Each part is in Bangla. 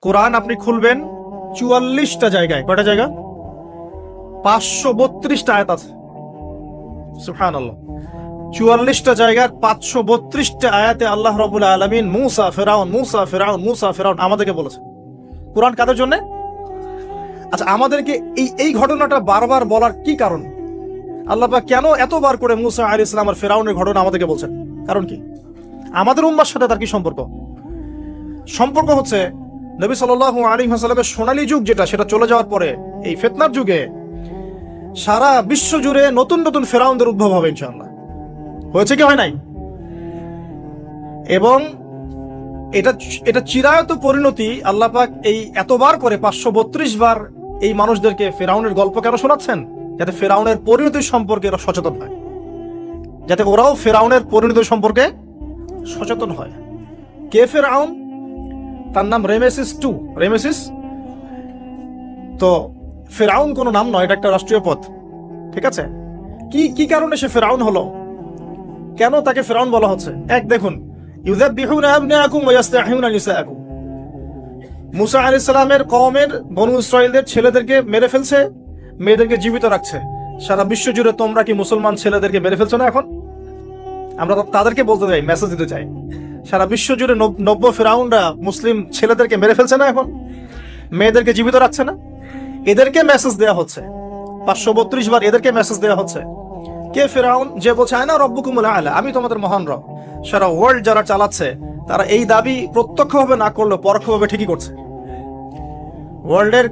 কোরআন আপনি খুলবেন ৪৪টা জায়গায়, কয়টা জায়গা? ৫৩২টা আয়াত আছে। সুবহানাল্লাহ। ৪৪টা জায়গার ৫৩২টা আয়াতে আল্লাহ রাব্বুল আলামিন মুসা ফিরাউন মুসা ফিরাউন মুসা ফিরাউন আমাদেরকে বলেছে। কোরআন কাদের জন্য? আচ্ছা, আমাদেরকে এই ঘটনাটা বারবার বলার কি কারণ? আল্লাহ পাক কেন এতবার করে মুসা আলাইহিস সালাম আর ফিরাউনের ঘটনা আমাদেরকে বলছেন? কারণ কি? আমাদের উম্মার সাথে তার কি সম্পর্ক? সম্পর্ক হচ্ছে নবী সাল্লাল্লাহু আলাইহি ওয়াসাল্লামের সোনালী যুগ যেটা, সেটা চলে যাওয়ার পরে এই ফিতনার যুগে সারা বিশ্ব জুড়ে নতুন নতুন ফেরাউনদের উদ্ভব হবে ইনশাআল্লাহ। হয়েছে কি হয় নাই? এবং এটা চিরায়ত পরিণতি। আল্লাহ পাক এই এতবার করে ৫৩২ বার এই মানুষদেরকে ফেরাউনের গল্প কেন শোনাচ্ছেন? যাতে ফেরাউনের পরিণতি সম্পর্কে এরা সচেতন হয়, যাতে ওরাও ফেরাউনের পরিণতি সম্পর্কে সচেতন হয়। কে ফেরাউন? তার নাম রেমেসিস টু। রেমেসিস তো ফেরাউন কোনো নাম নয়, এটা একটা রাষ্ট্রীয় পদ। ঠিক আছে? কি কারণে সে ফেরাউন হলো? কেন তাকে ফেরাউন বলা হচ্ছে? এক দেখুন, ইউযাববিহুনা আবনাআকুম ওয়া ইস্তাহইউনা নিসাআকুম। মুসা আলাইহিস সালামের কওমের বনু ইসরাঈলদের ছেলেদেরকে মেরে ফেলছে, মেয়েদেরকে জীবিত রাখছে। সারা বিশ্ব জুড়ে তোমরা কি মুসলমান ছেলেদেরকে মেরে ফেলছো না? এখন আমরা তাদেরকে বলতে চাই, মেসেজ দিতে চাই, সারা বিশ্ব জুড়ে নব্য ফেরাউনরা মুসলিম ছেলেদেরকে মেরে ফেলছে না? এখন মেয়েদেরকে জীবিত রাখছে না? এদেরকে মেসেজ দেওয়া হচ্ছে ৫৩২ বার, এদেরকে মেসেজ দেওয়া হচ্ছে। কে ফেরাউন? যে বলছে আনা রব্বুকুমুল আ'লা, আমি তোমাদের মহান রব। সারা ওয়ার্ল্ড যারা চালাচ্ছে তারা এই দাবি প্রত্যক্ষভাবে না করলেও পরোক্ষভাবে ঠিকই করছে। ওয়ার্ল্ডের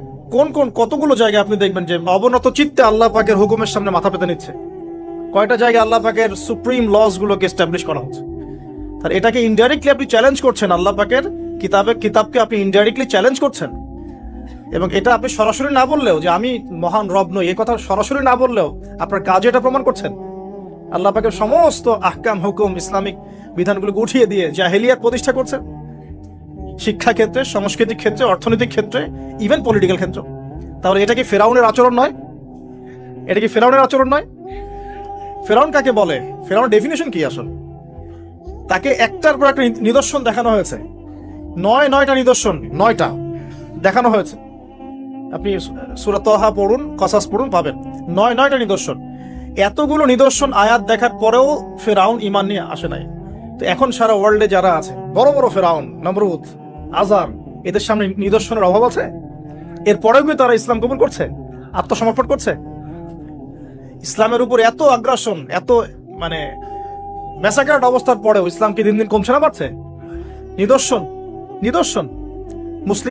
কতগুলো জায়গায় আপনি দেখবেন যে অবনত চিত্তে আল্লাহ পাকের হুকুমের সামনে মাথা পেতে নিচ্ছে। কয়টা জায়গায় আল্লাহ পাকের সুপ্রিম লস গুলোকে এস্টাবলিশ করা হচ্ছে। আর এটাকে ইনডাইরেক্টলি আপনি চ্যালেঞ্জ করছেন। আল্লাহ পাকের কিতাবকে আপনি ইনডাইরেক্টলি চ্যালেঞ্জ করছেন। এবং এটা আপনি সরাসরি না বললেও, যে আমি মহান রব নই, এই কথা সরাসরি না বললেও আপনার কাজে এটা প্রমাণ করছেন। আল্লাহ পাকের সমস্ত আহকাম হুকুম ইসলামিক বিধানগুলোকে উঠিয়ে দিয়ে জাহেলিয়াত প্রতিষ্ঠা করছেন, শিক্ষা ক্ষেত্রে, সাংস্কৃতিক ক্ষেত্রে, অর্থনৈতিক ক্ষেত্রে, ইভেন পলিটিক্যাল ক্ষেত্রে। তাহলে এটা কি ফেরাউনের আচরণ নয়? এটা কি ফেরাউনের আচরণ নয়? ফেরাউন কাকে বলে? ফেরাউনের ডেফিনেশন কি আসলে? তাকে একটার পর একটা নিদর্শন দেখানো হয়েছে। নয়টা নিদর্শন, 9টা দেখানো হয়েছে। আপনি সূরা তাহা পড়ুন, কসাস পড়ুন, পাবেন 9টা নিদর্শন। এতগুলো নিদর্শন আয়াত দেখার পরেও ফেরাউন ঈমান নিয়ে আসে নাই। তো এখন সারা ওয়ার্ল্ডে যারা আছে, বড় বড় ফেরাউন, নমরুদ, আজার, এদের সামনে নিদর্শনের অভাব আছে? এরপরেও কি তারা ইসলাম কবুল করছে, আত্মসমর্পণ করছে? ইসলামের উপর এত আগ্রাসন, এত ম্যাসাকার্ড অবস্থার পরেও ইসলাম কি দিন দিন কমছে না, বাড়ছে? নিদর্শন মুসলিম